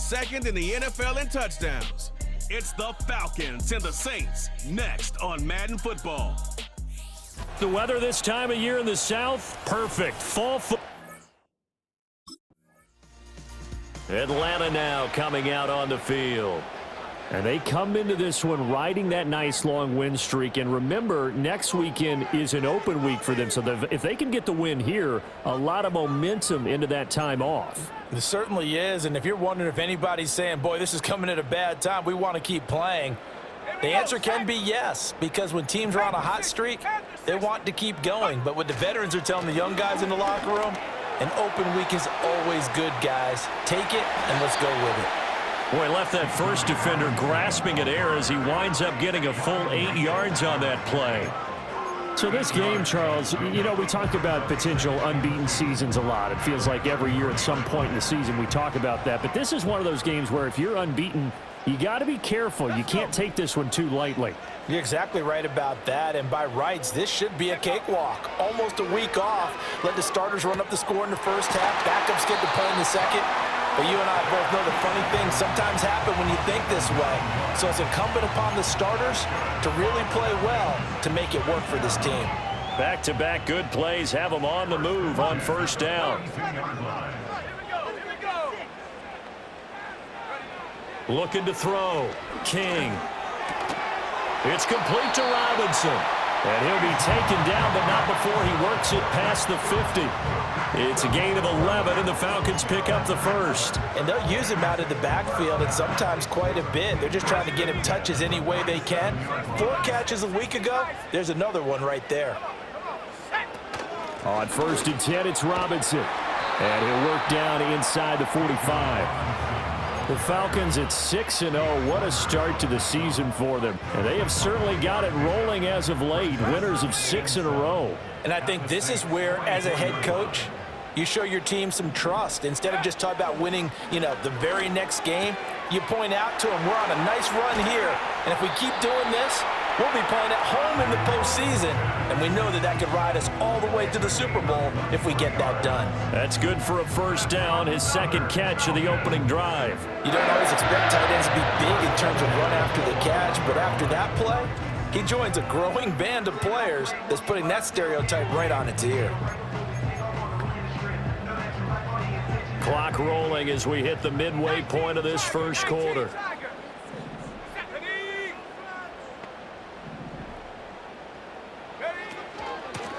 second in the NFL in touchdowns. It's the Falcons and the Saints next on Madden Football. The weather this time of year in the South, perfect. Fall football. Atlanta now coming out on the field. And they come into this one riding that nice long win streak. And remember, next weekend is an open week for them. So if they can get the win here, a lot of momentum into that time off. It certainly is. And if you're wondering if anybody's saying, boy, this is coming at a bad time, we want to keep playing, the answer can be yes. Because when teams are on a hot streak, they want to keep going. But what the veterans are telling the young guys in the locker room, an open week is always good, guys. Take it and let's go with it. Boy, left that first defender grasping at air as he winds up getting a full 8 yards on that play. So this game, Charles, you know, we talk about potential unbeaten seasons a lot. It feels like every year at some point in the season we talk about that. But this is one of those games where if you're unbeaten, you got to be careful. You can't take this one too lightly. You're exactly right about that, and by rights, this should be a cakewalk. Almost a week off. Let the starters run up the score in the first half. Backups get to play in the second. But you and I both know the funny things sometimes happen when you think this way. So it's incumbent upon the starters to really play well to make it work for this team. Back-to-back good plays have them on the move on first down. Looking to throw. King. It's complete to Robinson. And he'll be taken down, but not before he works it past the 50. It's a gain of 11, and the Falcons pick up the first. And they'll use him out of the backfield, and sometimes quite a bit. They're just trying to get him touches any way they can. 4 catches a week ago. There's another one right there. On 1st and 10, it's Robinson. And he'll work down inside the 45. The Falcons at 6-0. What a start to the season for them. And they have certainly got it rolling as of late. Winners of 6 in a row. And I think this is where, as a head coach, you show your team some trust. Instead of just talking about winning, the very next game, you point out to them, we're on a nice run here. And if we keep doing this, we'll be playing at home in the postseason. And we know that could ride us all the way to the Super Bowl if we get that done. That's good for a first down, his second catch of the opening drive. You don't always expect tight ends to be big in terms of run after the catch, but after that play, he joins a growing band of players that's putting that stereotype right on its ear. Clock rolling as we hit the midway point of this first quarter.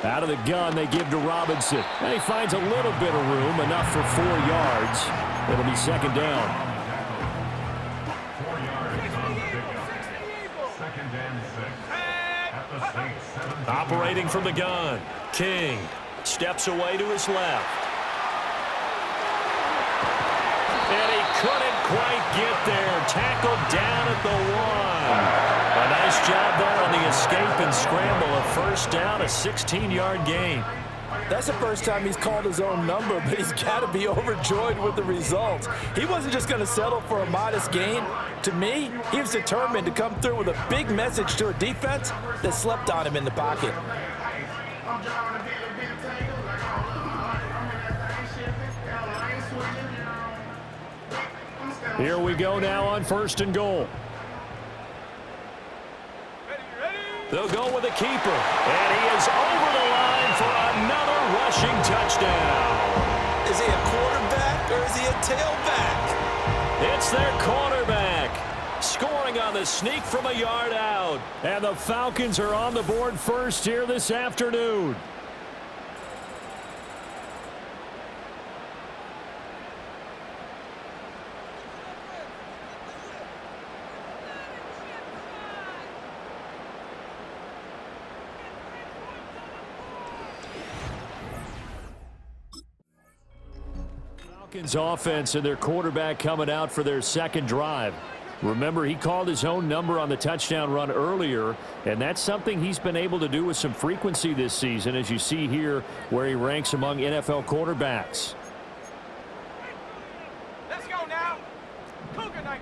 Out of the gun, they give to Robinson. And he finds a little bit of room, enough for 4 yards. It'll be second down. 4 yards on the pickup. 2nd and 6 at the 6. Operating from the gun. King steps away to his left. And he couldn't quite get there. Tackled down at the 1. A nice job there on the escape and scramble. A first down, a 16-yard gain. That's the first time he's called his own number, but he's got to be overjoyed with the results. He wasn't just going to settle for a modest gain. To me, he was determined to come through with a big message to a defense that slept on him in the pocket. Here we go now on 1st and goal. They'll go with a keeper, and he is over the line for another rushing touchdown. Is he a quarterback or is he a tailback? It's their quarterback, scoring on the sneak from a yard out. And the Falcons are on the board first here this afternoon. Falcons offense and their quarterback coming out for their second drive. Remember, he called his own number on the touchdown run earlier, and that's something he's been able to do with some frequency this season, as you see here where he ranks among NFL quarterbacks. Let's go now. Cougar 19.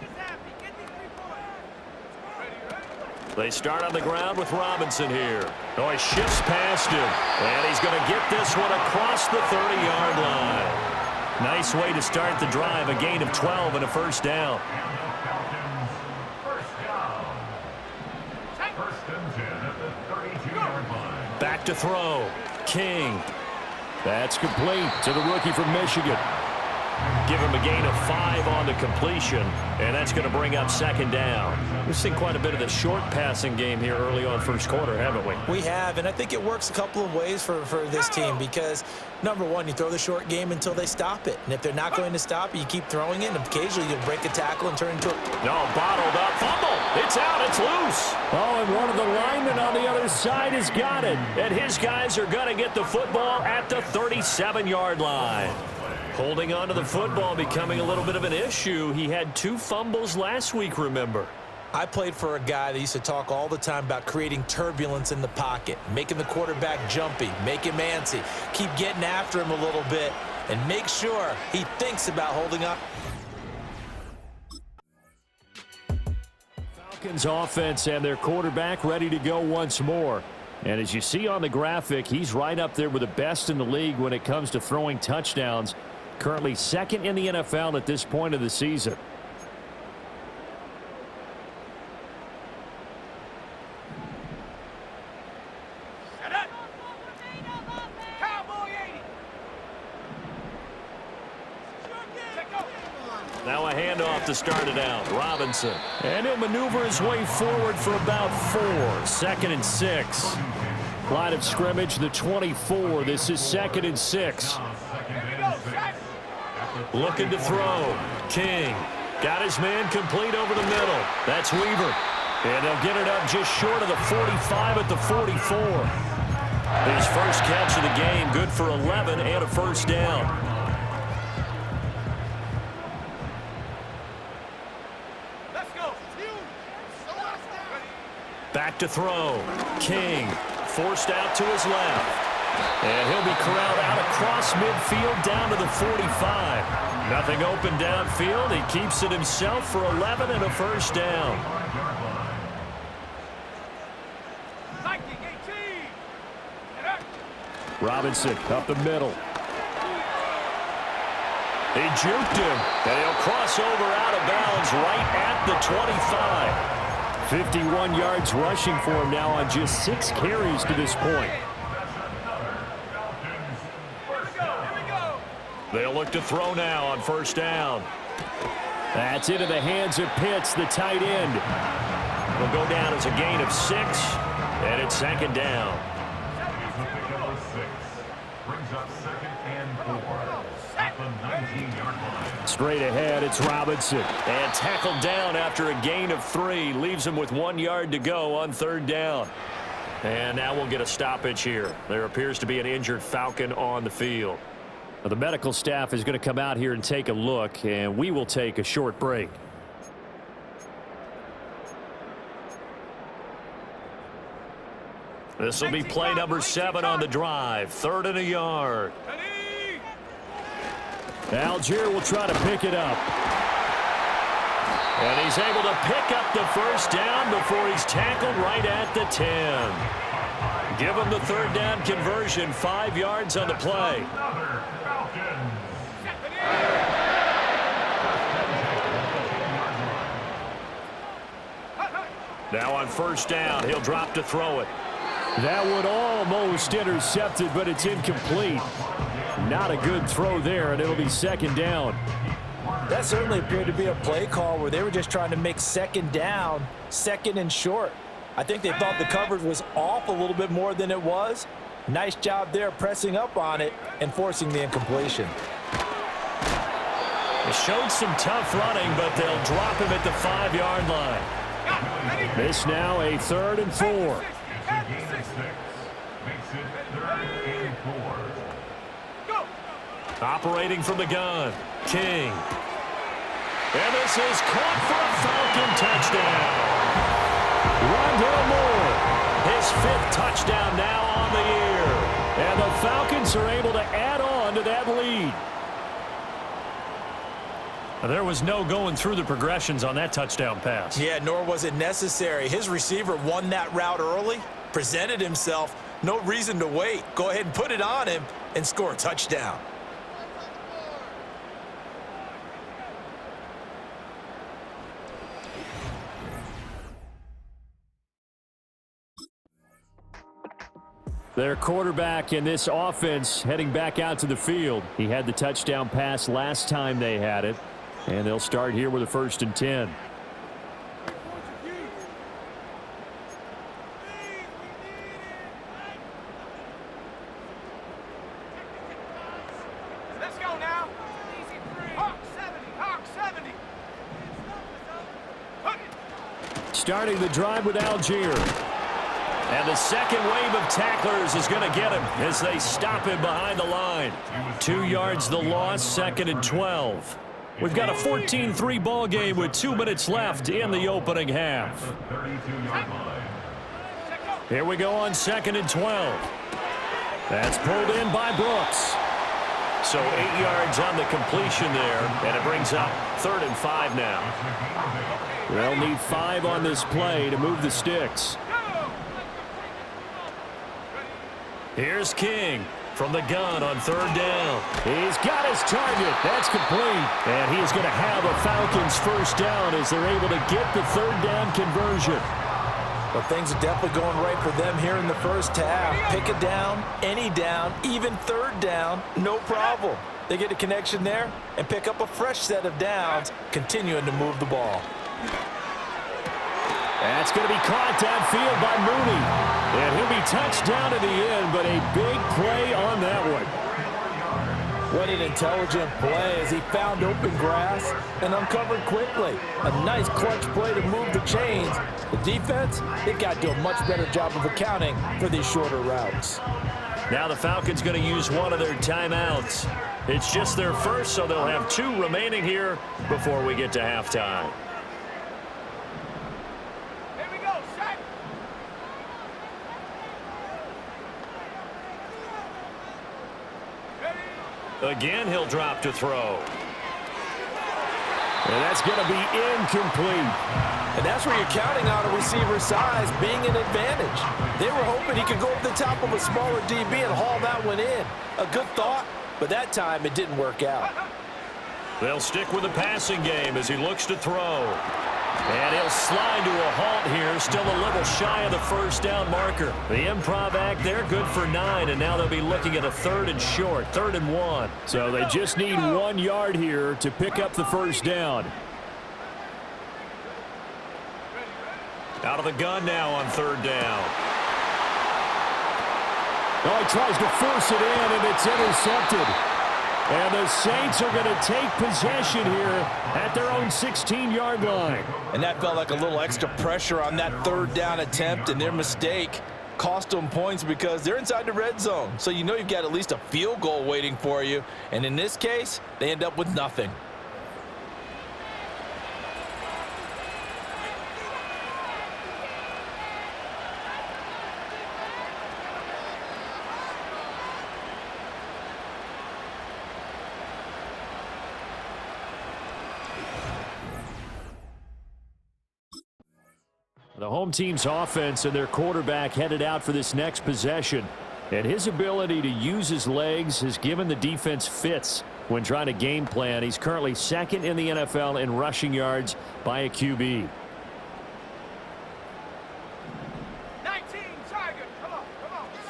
Get these 3 points. They start on the ground with Robinson here. Oh, he shifts past him, and he's going to get this one across the 30-yard line. Nice way to start the drive, a gain of 12 and a first down. And the Falcons, first down. First and 10 at the 32-yard line. Back to throw. King. That's complete to the rookie from Michigan. Give him a gain of 5 on the completion, and that's going to bring up second down. We've seen quite a bit of the short passing game here early on first quarter, haven't we? We have, and I think it works a couple of ways for this team because, number one, you throw the short game until they stop it. And if they're not going to stop it, you keep throwing it, and occasionally you'll break a tackle and turn into a... No, bottled up. Fumble. It's out. It's loose. Oh, and one of the linemen on the other side has got it. And his guys are going to get the football at the 37-yard line. Holding on to the football becoming a little bit of an issue. He had 2 fumbles last week, remember. I played for a guy that used to talk all the time about creating turbulence in the pocket, making the quarterback jumpy, make him antsy, keep getting after him a little bit, and make sure he thinks about holding up. Falcons offense and their quarterback ready to go once more. And as you see on the graphic, he's right up there with the best in the league when it comes to throwing touchdowns. Currently second in the NFL at this point of the season. Now a handoff to start it out. Robinson. And he'll maneuver his way forward for about 4. 2nd and 6. Line of scrimmage, the 24. This is 2nd and 6. Looking to throw. King. Got his man complete over the middle. That's Weaver. And they'll get it up just short of the 45 at the 44. His first catch of the game, good for 11 and a first down. Let's go. Back to throw. King. Forced out to his left. And he'll be corralled out across midfield down to the 45. Nothing open downfield. He keeps it himself for 11 and a first down. 19-18. Robinson up the middle. He juked him. And he'll cross over out of bounds right at the 25. 51 yards rushing for him now on just 6 carries to this point. They'll look to throw now on first down. That's into the hands of Pitts, the tight end. Will go down as a gain of 6, and it's second down. Brings up 2nd and 4 at the 19-yard line. Straight ahead, it's Robinson. And tackled down after a gain of 3. Leaves him with 1 yard to go on 3rd down. And now we'll get a stoppage here. There appears to be an injured Falcon on the field. Now, the medical staff is going to come out here and take a look, and we will take a short break. This will be play number 7 on the drive. 3rd and a yard. Algier will try to pick it up. And he's able to pick up the first down before he's tackled right at the 10. Give him the 3rd down conversion. 5 yards on the play. Now on first down, he'll drop to throw it. That one almost intercepted, but it's incomplete. Not a good throw there, and it'll be second down. That certainly appeared to be a play call where they were just trying to make second down, 2nd and short. I think they thought the coverage was off a little bit more than it was. Nice job there pressing up on it and forcing the incompletion. They showed some tough running, but they'll drop him at the 5-yard line. This now a 3rd and 4. Makes it 3rd and 4. Operating from the gun, King. And this is caught for a Falcon touchdown. Rondale Moore, his 5th touchdown now on the year. And the Falcons are able to add on to that lead. There was no going through the progressions on that touchdown pass. Yeah, nor was it necessary. His receiver won that route early, presented himself. No reason to wait. Go ahead and put it on him and score a touchdown. Their quarterback in this offense heading back out to the field. He had the touchdown pass last time they had it. And they'll start here with a 1st and 10. Let's go now. Hawk 70, Hawk 70. Starting the drive with Algier. And the second wave of tacklers is going to get him as they stop him behind the line. 2 yards the loss, 2nd and 12. We've got a 14-3 ball game with 2 minutes left in the opening half. Here we go on 2nd and 12. That's pulled in by Brooks. So 8 yards on the completion there, and it brings up 3rd and 5 now. They'll need 5 on this play to move the sticks. Here's King from the gun on 3rd down. He's got his target. That's complete. And he is going to have a Falcons 1st down as they're able to get the 3rd down conversion. Well, things are definitely going right for them here in the first half. Pick a down, any down, even 3rd down, no problem. They get a connection there and pick up a fresh set of downs, continuing to move the ball. That's going to be caught downfield by Mooney. And he'll be touched down at the end, but a big play on that one. What an intelligent play as he found open grass and uncovered quickly. A nice clutch play to move the chains. The defense, they've got to do a much better job of accounting for these shorter routes. Now the Falcons going to use one of their timeouts. It's just their first, so they'll have 2 remaining here before we get to halftime. Again, he'll drop to throw. And that's going to be incomplete. And that's where you're counting on a receiver's size being an advantage. They were hoping he could go up the top of a smaller DB and haul that one in. A good thought, but that time it didn't work out. They'll stick with the passing game as he looks to throw. And he'll slide to a halt here, still a little shy of the 1st down marker. The improv act there, good for 9, and now they'll be looking at a 3rd and short, 3rd and 1. So they just need 1 yard here to pick up the 1st down. Out of the gun now on 3rd down. Oh, he tries to force it in, and it's intercepted. And the Saints are going to take possession here at their own 16-yard line. And that felt like a little extra pressure on that 3rd down attempt, and their mistake cost them points because they're inside the red zone. So you know you've got at least a field goal waiting for you. And in this case, they end up with nothing. The home team's offense and their quarterback headed out for this next possession. And his ability to use his legs has given the defense fits when trying to game plan. He's currently 2nd in the NFL in rushing yards by a QB. 19, Tiger. Come on.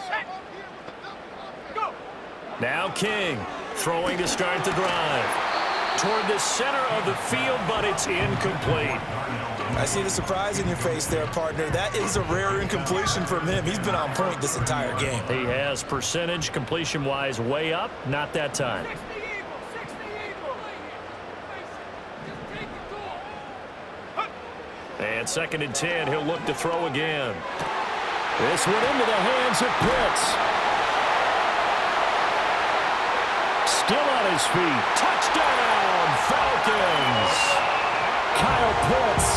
Set. Go. Now King throwing to start the drive. Toward the center of the field, but it's incomplete. I see the surprise in your face there, partner. That is a rare incompletion from him. He's been on point this entire game. He has percentage completion-wise way up. Not that time. 60 Eagles. And 2nd and 10, he'll look to throw again. This one into the hands of Pitts. Still on his feet. Touchdown, Falcons. Kyle Pitts,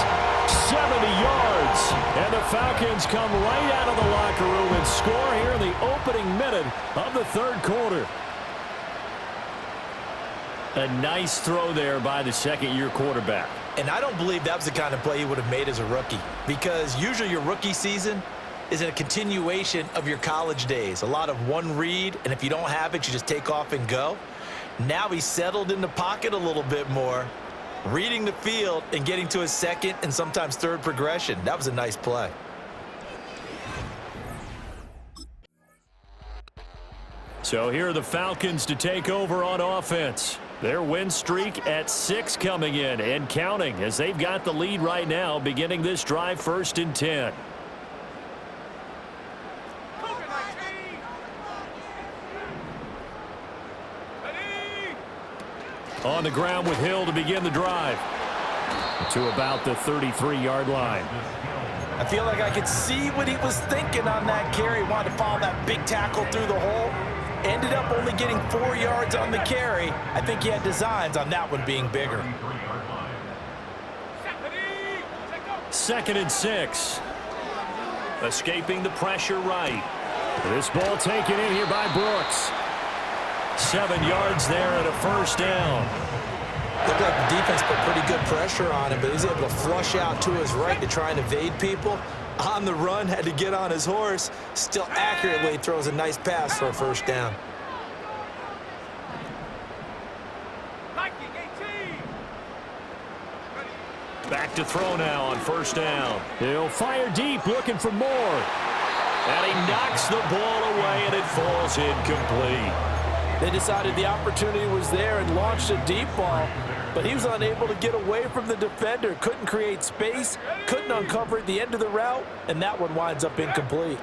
70 yards. And the Falcons come right out of the locker room and score here in the opening minute of the 3rd quarter. A nice throw there by the 2nd-year quarterback. And I don't believe that was the kind of play he would have made as a rookie, because usually your rookie season is a continuation of your college days. A lot of one read, and if you don't have it, you just take off and go. Now he's settled in the pocket a little bit more, reading the field and getting to his 2nd and sometimes 3rd progression. That was a nice play. So here are the Falcons to take over on offense. Their win streak at 6 coming in and counting as they've got the lead right now beginning this drive 1st and 10. On the ground with Hill to begin the drive. To about the 33-yard line. I feel like I could see what he was thinking on that carry. Wanted to follow that big tackle through the hole. Ended up only getting 4 yards on the carry. I think he had designs on that one being bigger. 2nd and 6. Escaping the pressure right. This ball taken in here by Brooks. 7 yards there and a 1st down. Looked like the defense put pretty good pressure on him, but he's able to flush out to his right to try and evade people. On the run, had to get on his horse. Still accurately throws a nice pass for a 1st down. Back to throw now on 1st down. He'll fire deep, looking for more. And he knocks the ball away, and it falls incomplete. They decided the opportunity was there and launched a deep ball, but he was unable to get away from the defender. Couldn't create space, couldn't uncover at the end of the route, and that one winds up incomplete.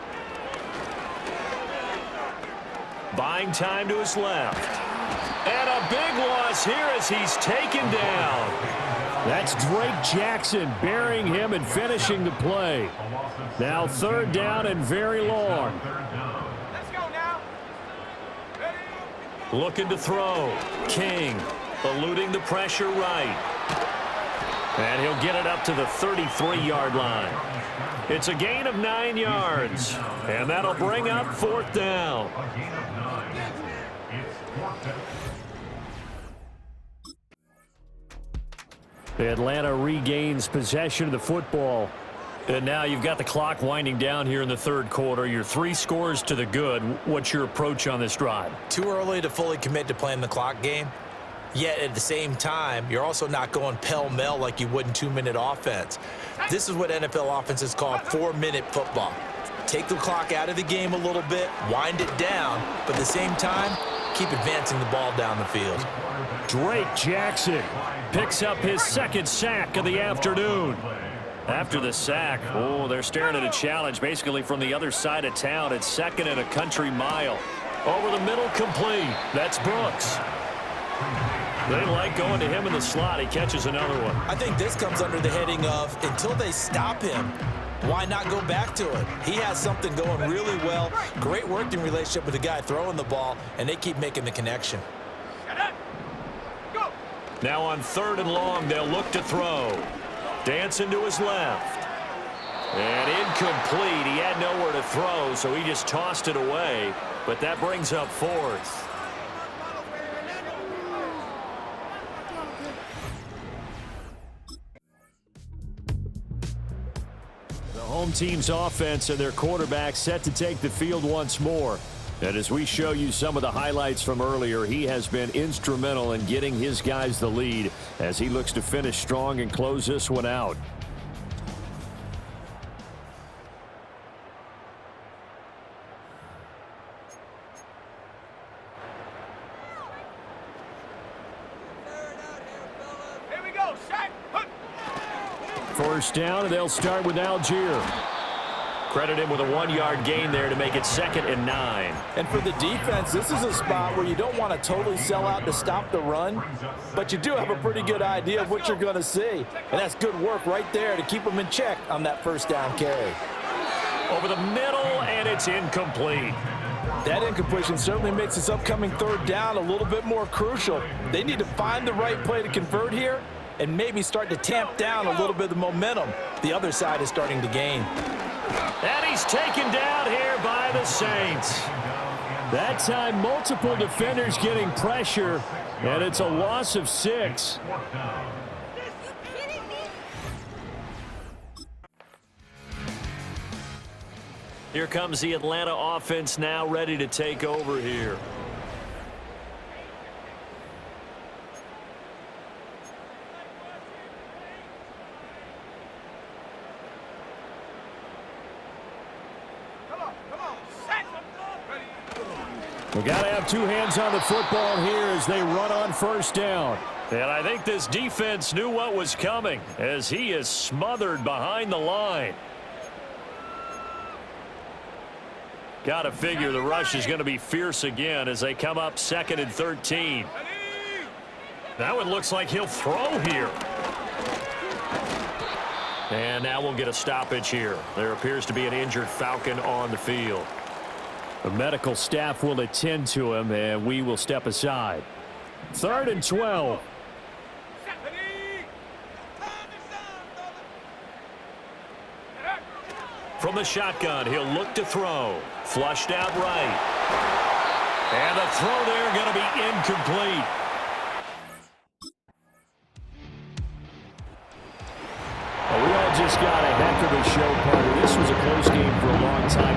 Buying time to his left. And a big loss here as he's taken down. That's Drake Jackson burying him and finishing the play. Now 3rd down and very long. Let's go now. Looking to throw. King eluding the pressure right. And he'll get it up to the 33-yard line. It's a gain of 9 yards. And that'll bring up 4th down. Atlanta regains possession of the football. And now you've got the clock winding down here in the 3rd quarter. You're 3 scores to the good. What's your approach on this drive? Too early to fully commit to playing the clock game. Yet at the same time, you're also not going pell-mell like you would in 2-minute offense. This is what NFL offenses call 4-minute football. Take the clock out of the game a little bit, wind it down, but at the same time, keep advancing the ball down the field. Drake Jackson picks up his 2nd sack of the afternoon. After the sack, they're staring at a challenge basically from the other side of town. It's 2nd and a country mile. Over the middle, complete. That's Brooks. They like going to him in the slot. He catches another one. I think this comes under the heading of until they stop him, why not go back to it? He has something going really well. Great working relationship with the guy throwing the ball, and they keep making the connection. Now on 3rd and long, they'll look to throw. Dancing to his left. And incomplete. He had nowhere to throw, so he just tossed it away. But that brings up 4th. The home team's offense and their quarterback set to take the field once more. And as we show you some of the highlights from earlier, he has been instrumental in getting his guys the lead as he looks to finish strong and close this one out. Here we go, shot. 1st down, and they'll start with Algier. Credit him with a 1-yard gain there to make it 2nd and 9. And for the defense, this is a spot where you don't want to totally sell out to stop the run, but you do have a pretty good idea of what you're going to see. And that's good work right there to keep them in check on that 1st down carry. Over the middle, and it's incomplete. That incompletion certainly makes this upcoming 3rd down a little bit more crucial. They need to find the right play to convert here and maybe start to tamp down a little bit of the momentum the other side is starting to gain. And he's taken down here by the Saints. That time, multiple defenders getting pressure, and it's a loss of 6. Here comes the Atlanta offense now ready to take over here. We got to have two hands on the football here as they run on first down. And I think this defense knew what was coming as he is smothered behind the line. Got to figure the rush is going to be fierce again as they come up 2nd and 13. That one looks like he'll throw here. And now we'll get a stoppage here. There appears to be an injured Falcon on the field. The medical staff will attend to him, and we will step aside. 3rd and 12. From the shotgun, he'll look to throw. Flushed out right. And the throw there going to be incomplete. Well, we all just got a heck of a show, partner.